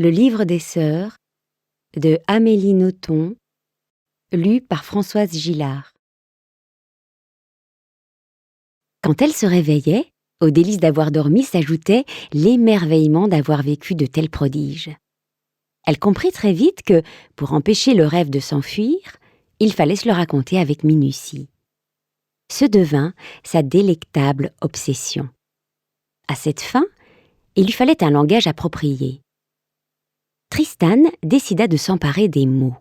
Le livre des sœurs de Amélie Nothomb, lu par Françoise Gillard. Quand elle se réveillait, aux délices d'avoir dormi s'ajoutait l'émerveillement d'avoir vécu de tels prodiges. Elle comprit très vite que, pour empêcher le rêve de s'enfuir, il fallait se le raconter avec minutie. Ce devint sa délectable obsession. À cette fin, il lui fallait un langage approprié. Tristan décida de s'emparer des mots.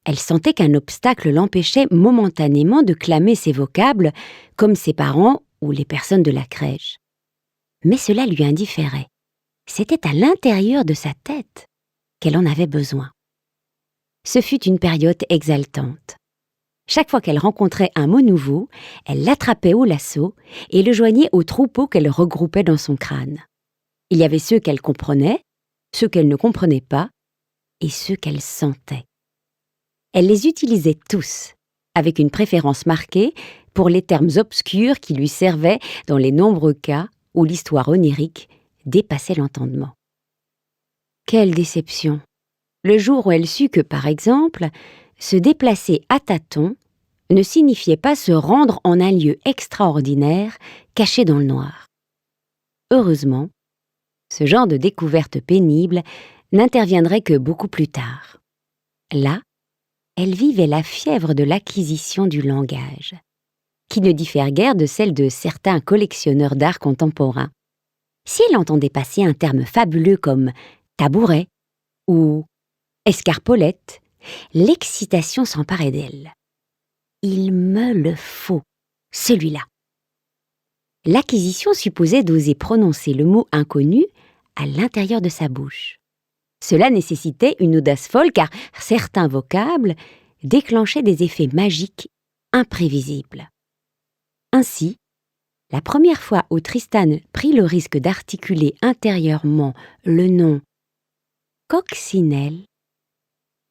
Elle sentait qu'un obstacle l'empêchait momentanément de clamer ses vocables comme ses parents ou les personnes de la crèche. Mais cela lui indifférait. C'était à l'intérieur de sa tête qu'elle en avait besoin. Ce fut une période exaltante. Chaque fois qu'elle rencontrait un mot nouveau, elle l'attrapait au lasso et le joignait au troupeau qu'elle regroupait dans son crâne. Il y avait ceux qu'elle comprenait, ceux qu'elle ne comprenait pas et ceux qu'elle sentait. Elle les utilisait tous, avec une préférence marquée pour les termes obscurs qui lui servaient dans les nombreux cas où l'histoire onirique dépassait l'entendement. Quelle déception! Le jour où elle sut que, par exemple, se déplacer à tâtons ne signifiait pas se rendre en un lieu extraordinaire caché dans le noir. Heureusement, ce genre de découverte pénible n'interviendrait que beaucoup plus tard. Là, elle vivait la fièvre de l'acquisition du langage, qui ne diffère guère de celle de certains collectionneurs d'art contemporain. Si elle entendait passer un terme fabuleux comme tabouret ou escarpolette, l'excitation s'emparait d'elle. Il me le faut, celui-là. L'acquisition supposait d'oser prononcer le mot inconnu à l'intérieur de sa bouche. Cela nécessitait une audace folle car certains vocables déclenchaient des effets magiques imprévisibles. Ainsi, la première fois où Tristan prit le risque d'articuler intérieurement le nom coccinelle,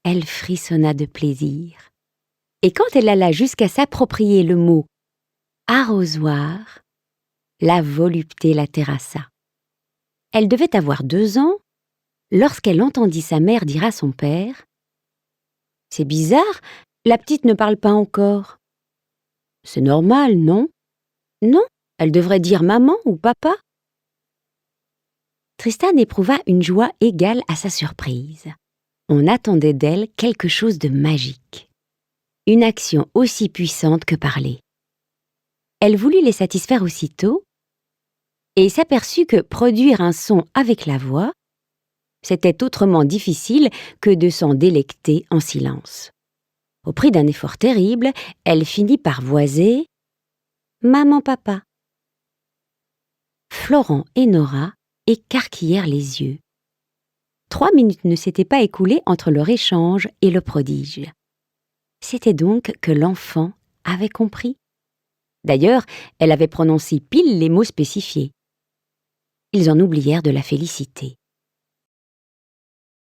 elle frissonna de plaisir. Et quand elle alla jusqu'à s'approprier le mot arrosoir, la volupté la terrassa. Elle devait avoir 2 ans lorsqu'elle entendit sa mère dire à son père « C'est bizarre, la petite ne parle pas encore. »« C'est normal, non ? » ?»« Non, elle devrait dire maman ou papa. » Tristan éprouva une joie égale à sa surprise. On attendait d'elle quelque chose de magique. Une action aussi puissante que parler. Elle voulut les satisfaire aussitôt et s'aperçut que produire un son avec la voix, c'était autrement difficile que de s'en délecter en silence. Au prix d'un effort terrible, elle finit par voiser « Maman, papa ». Florent et Nora écarquillèrent les yeux. 3 minutes ne s'étaient pas écoulées entre leur échange et le prodige. C'était donc que l'enfant avait compris. D'ailleurs, elle avait prononcé pile les mots spécifiés. Ils en oublièrent de la féliciter.